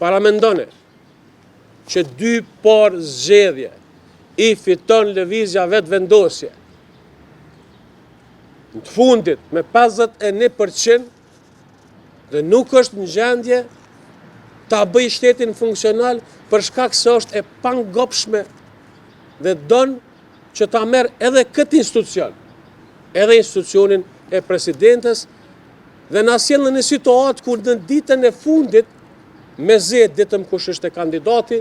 paramendone që 2 par zgjedhje i fiton lëvizja vetë vendosje, në të fundit me 51% dhe nuk është në gjendje ta bëj shtetin funksional për shkak se është e pangopshme dhe don që ta merr edhe këtë institucion, edhe institucionin e presidentes dhe na sjell në një situatë ku në ditën e fundit me zet ditëm kush është e kandidati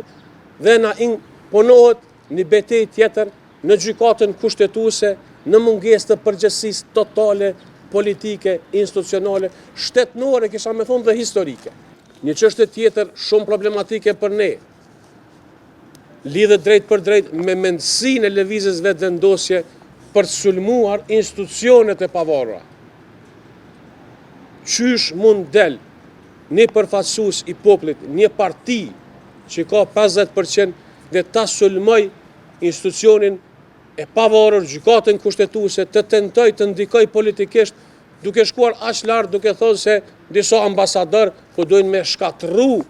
dhe na imponohet një betejë tjetër në gjykatën kushtetuese në mungesë të përgjegjësisë totale, politike, institucionale, shtetënore, kisha me thonë dhe historike. Një çështje tjetër shumë problematike për ne, lidhet drejt për drejt me mendësinë e lëvizjes vetëvendosje për të sulmuar institucionet e pavarura. Qysh mund del një përfaqësues i popullit, një parti që ka 50% dhe ta sulmoj institucionin e pavarur, gjykatën kushtetuese, të tentoj të ndikoj politikisht, duke shkuar aq lart, duke thënë se disa ambasador po dojnë me shkatërru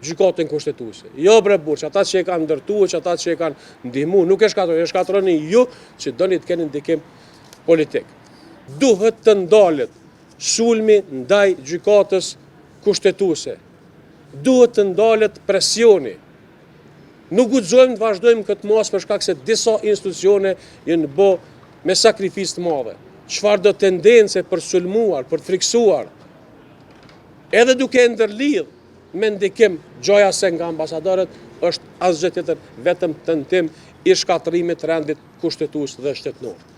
gjykatën kushtetuese. Jo bre burç, ata që e kanë ndërtuar, që ata që e kanë ndihmuar, nuk e shkatërroni, e shkatërroni ju që doni të keni ndikim politik. Duhet të ndalet sulmi ndaj gjykatës kushtetuese. Duhet të ndalet presioni. Nuk guxojmë të vazhdojmë këtë mos për shkak se disa institucione janë bë me sakrificë të mëdha. Çfarë do tendence për sulmuar, për të friksuar, edhe duke ndërlidh me ndikim gjoja se nga ambasadorët është asgjë tjetër vetëm tentim i shkatërimit të rendit kushtetues dhe shtetënor.